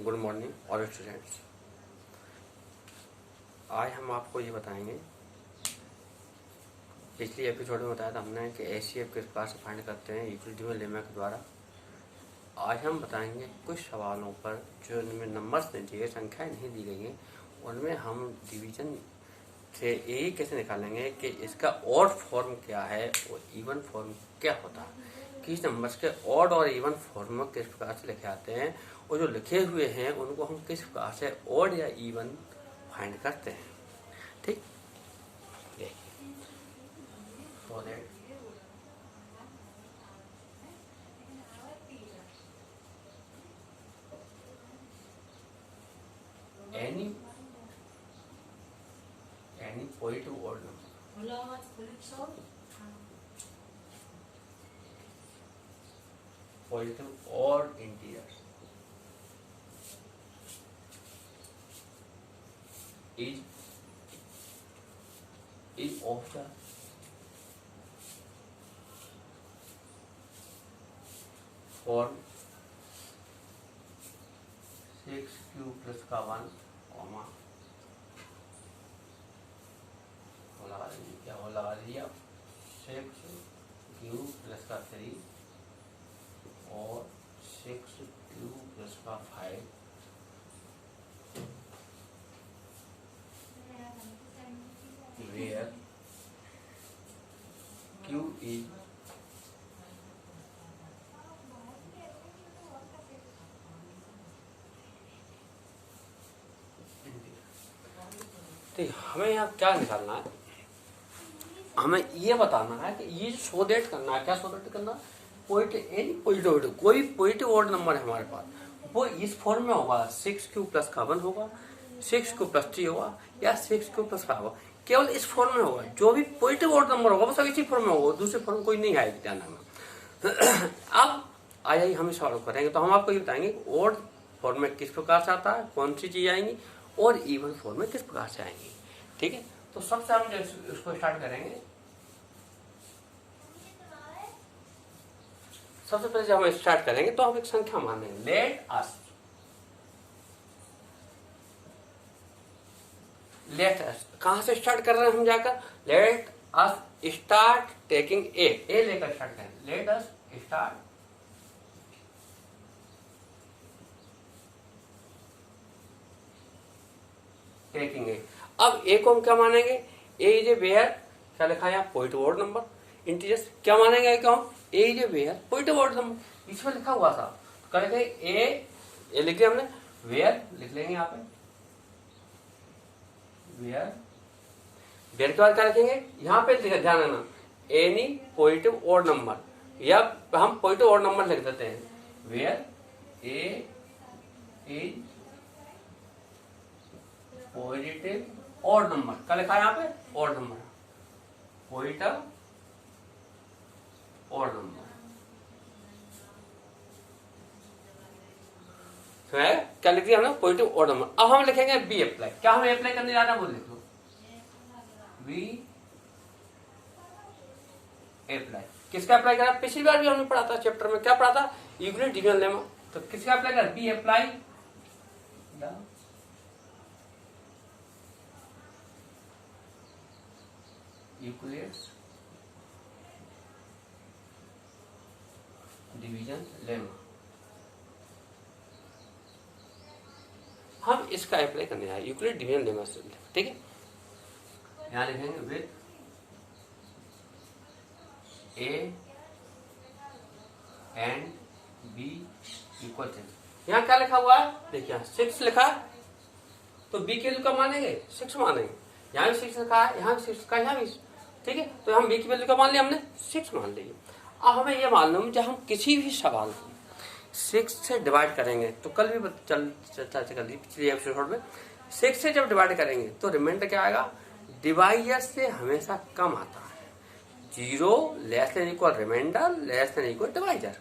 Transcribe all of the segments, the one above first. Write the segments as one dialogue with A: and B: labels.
A: Good morning all students. आज हम आपको ये बताएंगे, पिछली एपिसोड में बताया था हमने कि एचसीएफ किस प्रकार से फाइंड करते हैं यूक्लिडियन लेमा के द्वारा। आज हम बताएंगे कुछ सवालों पर जो इनमें नंबर्स नहीं दिए गए, संख्याएँ नहीं दी गई हैं, उनमें हम डिवीजन से यही कैसे निकालेंगे कि इसका ऑड फॉर्म क्या है और इवन फॉर्म क्या होता है, किस नंबर्स के ऑड और इवन फॉर्म किस प्रकार से लिखे आते हैं और जो लिखे हुए हैं उनको हम किस प्रकार से ऑड या इवन फाइंड करते हैं। ठीक, देखिए so that any positive odd number positive odd integers is of the form 6q plus का 1 कॉमा लगा दीजिए, क्या हो लगा दीजिए 6q प्लस का 3 और 6q प्लस का 5 where q is तो हमें यहाँ क्या निकालना है, हमें ये बताना है कि ये शो डेट करना है। क्या शो डेट करना, पॉजिटिव कोई पॉजिटिव ऑड नंबर है हमारे पास, वो इस फॉर्म में होगा 6q प्लस का 1 होगा, 6q प्लस 3 होगा या 6q प्लस 5 होगा। केवल इस फॉर्म में होगा, जो भी पॉजिटिव ऑड नंबर होगा वो सब इसी फॉर्म में होगा, दूसरे फॉर्म कोई नहीं आएगी ध्यान रखना। अब आइए हम सॉल्व करेंगे, तो हम आपको ये बताएंगे ऑड फॉर्म में किस प्रकार से आता है, कौन सी चीज आएंगी, और इवन फॉर्म में किस प्रकार से आएंगी। ठीक है, तो सबसे हम इसको स्टार्ट करेंगे। सबसे पहले जब हम स्टार्ट करेंगे तो हम एक संख्या मानेंगे, लेट अस कहां से स्टार्ट कर रहे हैं हम जाकर, let us start taking a लेकर स्टार्ट करें, let us start taking a. अब ए को हम क्या मानेंगे, ए इज ए वेयर, क्या लिखा है यहाँ पॉजिटिव ऑड नंबर इंटीजर्स, क्या मानेंगे क्या हम, a is a where positive odd number, इसमें लिखा हुआ था तो करेंगे ए लिख लिया हमने, वेयर लिख लेंगे यहाँ पे, वेयर के बाद क्या लिखेंगे यहाँ पे ध्यान रखना, एनी पॉजिटिव ऑड नंबर, या हम पॉजिटिव ऑड नंबर लिख देते हैं, where a is positive odd number, क्या लिखा है यहाँ पे odd number, positive odd number तो है, क्या लिख दिया हमने पॉजिटिव ऑड नंबर। अब हम लिखेंगे बी अप्लाई, क्या हम अप्लाई करने जा रहे हैं वो लिख लो, बी अप्लाई, किसका अप्लाई करा, पिछली बार भी हमने पढ़ा था चैप्टर में, क्या पढ़ा था यूक्लिडियन लेमा, तो किसका अप्लाई करा, we apply Euclid's division lemma, हम इसका अप्लाई करने आए यूक्लिड डिवीजन लेमा से। ठीक है, यहां लिखेंगे with a and b equal to, यहाँ क्या लिखा हुआ है देखिए 6 लिखा है तो बी की वैल्यू का मानेंगे 6 मानेंगे, यहाँ भी 6 लिखा है, यहाँ भी 6 लिखा है, यहाँ भी। ठीक है, तो हम बी की वैल्यू का मान लिया हमने 6 मान ली। अब हमें यह मालूम जब हम किसी भी सवाल को 6 से डिवाइड करेंगे, तो कल भी चर्चा कर ली पिछले एपिसोड में, 6 से जब डिवाइड करेंगे तो रिमाइंडर क्या आएगा, डिवाइजर से हमेशा कम आता है, 0 less than equal remainder less than equal divisor,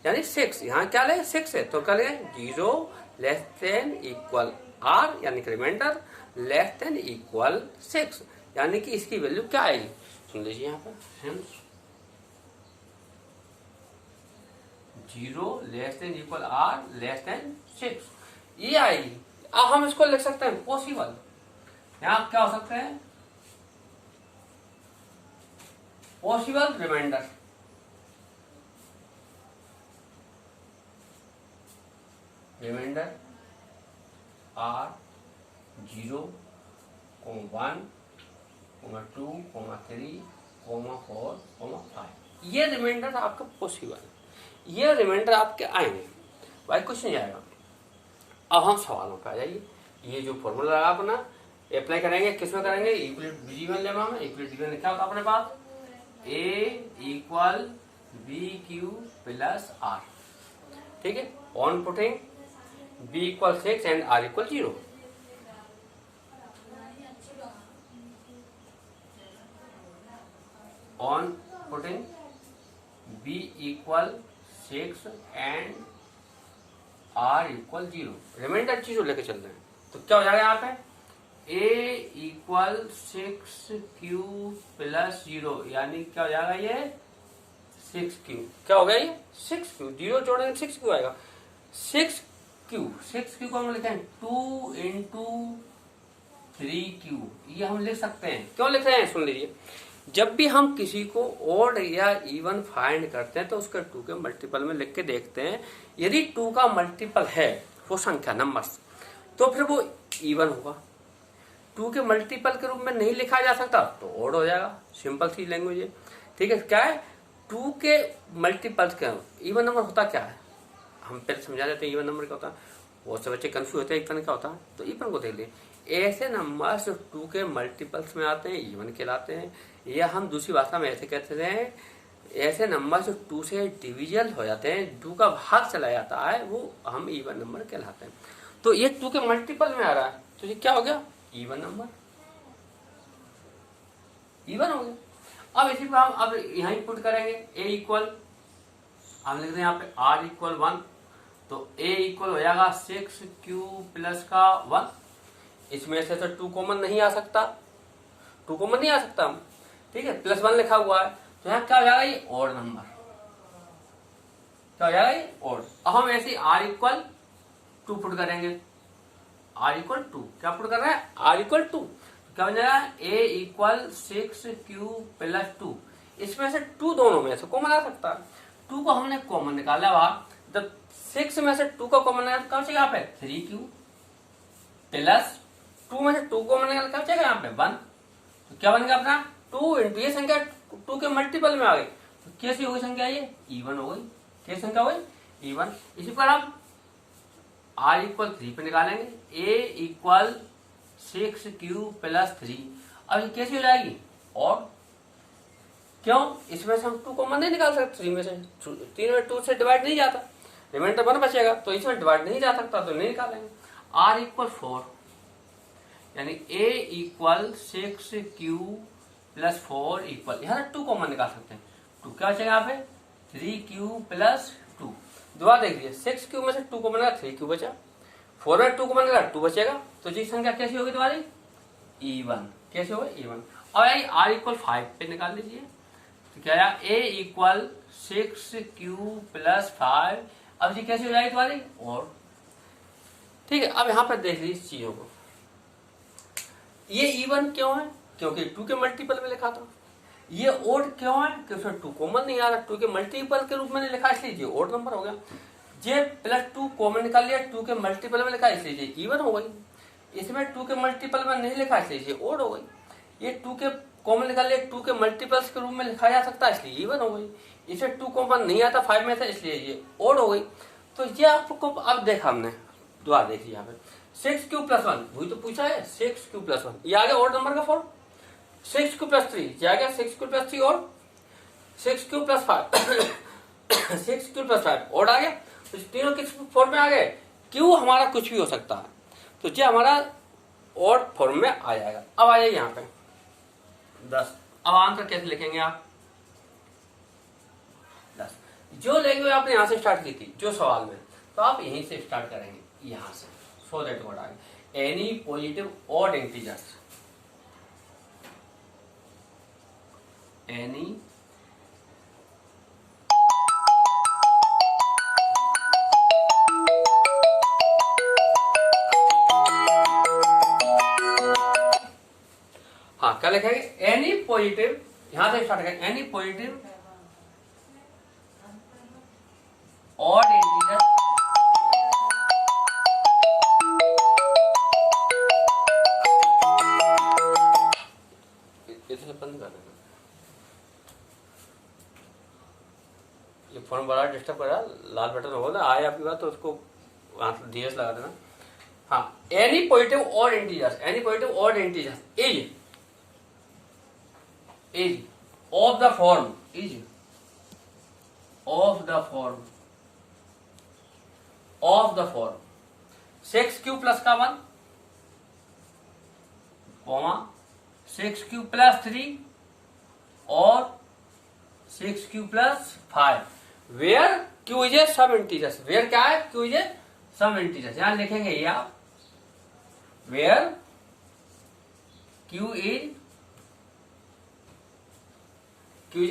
A: यानी 6 यहाँ क्या ले 6 है तो क्या ले 0 लेस देन इक्वल आर यानी कि रिमाइंडर लेस देन इक्वल 6, यानी कि इसकी वैल्यू क्या आएगी, सुन लीजिए यहाँ पर, hence 0 less than equal r less than 6, ये आएगी। अब हम इसको लिख सकते हैं पॉसिबल, यहाँ क्या हो सकते हैं, पॉसिबल रिमाइंडर। Reminder are 0, 1, 2, 3, 4, 5। ये रिमाइंडर आपका पॉसिबल, ये रिमाइंडर आपके आएंगे भाई, कुछ नहीं आएगा। अब हम सवालों पे आ जाइए। ये जो फॉर्मूला लगा अपना अप्लाई करेंगे, किसमें करेंगे, यूक्लिड डिवीजन लेमा में। यूक्लिड डिवीजन क्या होता है अपने पास, A = BQ + R, ठीक है। On putting B = 6 and R = 0। On putting B = 6 and R = 0, remainder 0 लेके चल रहे हैं। तो क्या हो जाएगा यहाँ पे, A = 6Q + 0, यानी क्या हो जाएगा ये 6Q। क्या हो गया ये 6Q, 0 जोड़ेंगे 6Q आएगा। 6Q को हम लिखते हैं 2 × 3Q, ये हम लिख सकते हैं। क्यों लिख रहे हैं, सुन लीजिए। जब भी हम किसी को ऑड या इवन फाइंड करते हैं तो उसका 2 के मल्टीपल में लिख के देखते हैं। यदि 2 का मल्टीपल है वो संख्या नंबर्स, तो फिर वो इवन होगा। 2 के मल्टीपल के रूप में नहीं लिखा जा सकता तो ऑड हो जाएगा। सिंपल सी लैंग्वेज है, ठीक है। क्या है, 2 के मल्टीपल्स क्या, इवन नंबर होता क्या है, हम पहले समझा देते हैं। इवन नंबर क्या होता है, बहुत से बच्चे कंफ्यूज होते हैं इवन क्या होता है। तो इवन को देख लिए, ऐसे नंबर्स जो 2 के मल्टीपल्स में आते हैं इवन कहलाते हैं, या हम दूसरी भाषा में ऐसे कहते हैं, ऐसे नंबर जो 2 से डिविजल हो जाते हैं, 2 का भाग चला जाता है, वो हम इवन नंबर कहलाते हैं। तो ये 2 के मल्टीपल में आ रहा है, तो ये क्या हो गया, इवन नंबर, इवन हो गया। अब इसी पर हम अब यहाँ पुट करेंगे, A = हम लिखते हैं यहाँ पे R = 1, तो A = हो जाएगा 6Q + 1। इसमें से तो 2 कॉमन नहीं आ सकता, 2 कॉमन नहीं आ सकता, ठीक है। +1 लिखा हुआ है, तो यहाँ क्या हो जाएगा, ये ऑड नंबर, क्या हो जाएगा ये ऑड। अब हम ऐसे R = 2 पुट करेंगे। R = 2 क्या पुट कर रहे हैं, R = 2, क्या हो जाएगा, A = 6Q + 2। इसमें से 2 दोनों में से कॉमन आ सकता है, 2 को हमने कॉमन निकाला बाहर, जब 6 में से 2 का कॉमन निकाला क्या चाहिए यहाँ पे 3Q + 2 में से 2 कॉमन निकाला क्या चाहिए यहाँ पे 1। तो क्या बन गया अपना 2 × ये संख्या 2 के मल्टीपल में आ गई, तो कैसी हो गई संख्या, ये इवन हो गई। कैसी संख्या हो गई, इवन। इसी पर हम R = 3 पे निकालेंगे, A = 6Q + 3। अब ये कैसी हो जाएगी, और क्यों, इसमें से हम 2 कॉमन नहीं निकाल सकते, 3 में से 3 में 2 से डिवाइड नहीं जाता, रिमाइंडर 1 बचेगा, तो इसमें डिवाइड नहीं जा सकता, तो नहीं निकालेंगे। R = 4, यानी A = 6Q + 4 = यहाँ 2 कॉमन निकाल सकते हैं, 2 क्या बचेगा यहाँ पे 3Q + 2। दोबारा देख लीजिए, 6Q में से 2 कॉमन निकाला 3Q बचा, 4 में 2 कॉमन निकाला 2 बचेगा, तो ये संख्या कैसी होगी तुम्हारी, इवन। कैसे होगी, इवन। अब आई R = 5 पे निकाल लीजिए, तो क्या आया A = 6Q + 5। अब ये कैसी हो जाएगी तुम्हारी, और ठीक है। अब यहाँ पर देख लीजिए चीजों को, ये इवन क्यों है, क्योंकि 2 के मल्टीपल में लिखा था। ये ओड क्यों है, क्योंकि 2 कॉमन नहीं आ रहा, 2 के मल्टीपल के रूप में नहीं लिखा, इसलिए ये ओड नंबर हो गया। ये +2 कॉमन निकाल लिया, 2 के मल्टीपल में लिखा, इसलिए ये इवन हो गई। इसमें 2 के मल्टीपल में नहीं लिखा, इसलिए ये ओड हो गई। ये 2 के कॉमन निकाल लिया, 2 के मल्टीपल्स के रूप में लिखा जा सकता है, इसलिए इवन हो गई। इसे 2 कॉमन नहीं आता 5 में से, इसलिए ये ओड हो गई। तो ये आपको अब देखा हमने, दोबारा देखिए यहाँ पे 6Q + 1, वही तो पूछा है, 6Q + 1, ये आ गया ऑड नंबर का फॉर्म। 6Q + 3, ये आ गया 6Q + 3, और 6Q + 5 6Q + 5 ऑड आ गया। तो तीनों किस फॉर्म में आ गए, Q हमारा कुछ भी हो सकता है, तो ये हमारा ऑड फॉर्म में आ जाएगा। अब आ जाइए यहाँ पे 10। अब आंसर कैसे लिखेंगे आप, 10 जो लैंग्वेज आपने यहाँ से स्टार्ट की थी जो सवाल में, तो आप यहीं से स्टार्ट करेंगे, यहाँ से, सो दैट व्हाट आए any positive odd integers, any positive, यहां से स्टार्ट करें, एनी पॉजिटिव ऑड इंटीजर इसे बंद कर देना, ये फोन बड़ा डिस्टर्ब कर रहा है, लाल बटन होगा ना आए आपकी बात तो उसको DS लगा देना। हाँ, any positive odd integers, any positive odd integers is of the form, is of the form 6q plus का 1 कॉमा 6q प्लस 3 और 6q plus 5 where q is a some integers, where क्या है, q is a some integers, यहां लिखेंगे ये आप, where q is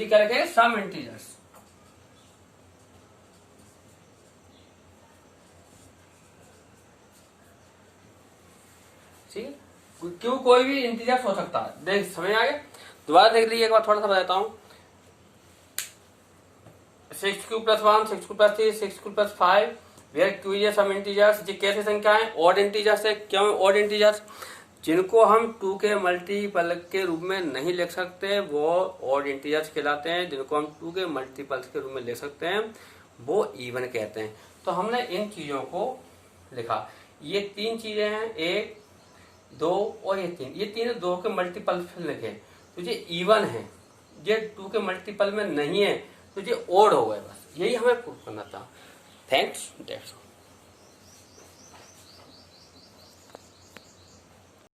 A: क्या लिखेंगे, सम इंटीजर्स। ठीक है, क्यों कोई भी इंटीजर्स हो सकता है, देख समझ आ गया, दोबारा देख लीजिए एक बार, थोड़ा सा बताता हूं। 6q plus 1, 6q plus 3, 6q plus 5 where q is some integers, ये कैसे संख्या है, ऑड इंटीजर्स है। क्यों ऑड इंटीजर्स, जिनको हम 2 के मल्टीपल के रूप में नहीं लिख सकते वो ऑड इंटीजर्स कहलाते हैं, जिनको हम 2 के मल्टीपल्स के रूप में लिख सकते हैं वो इवन कहते हैं। तो हमने इन चीजों को लिखा, ये 3 चीजें हैं, 1 2 और ये 3, ये तीनों 2 के मल्टीपल लिखे तो ये इवन है, ये 2 के मल्टीपल में नहीं है तो ये ओड हो गए, बस यही हमें प्रूफ करना था। Thanks, that's all.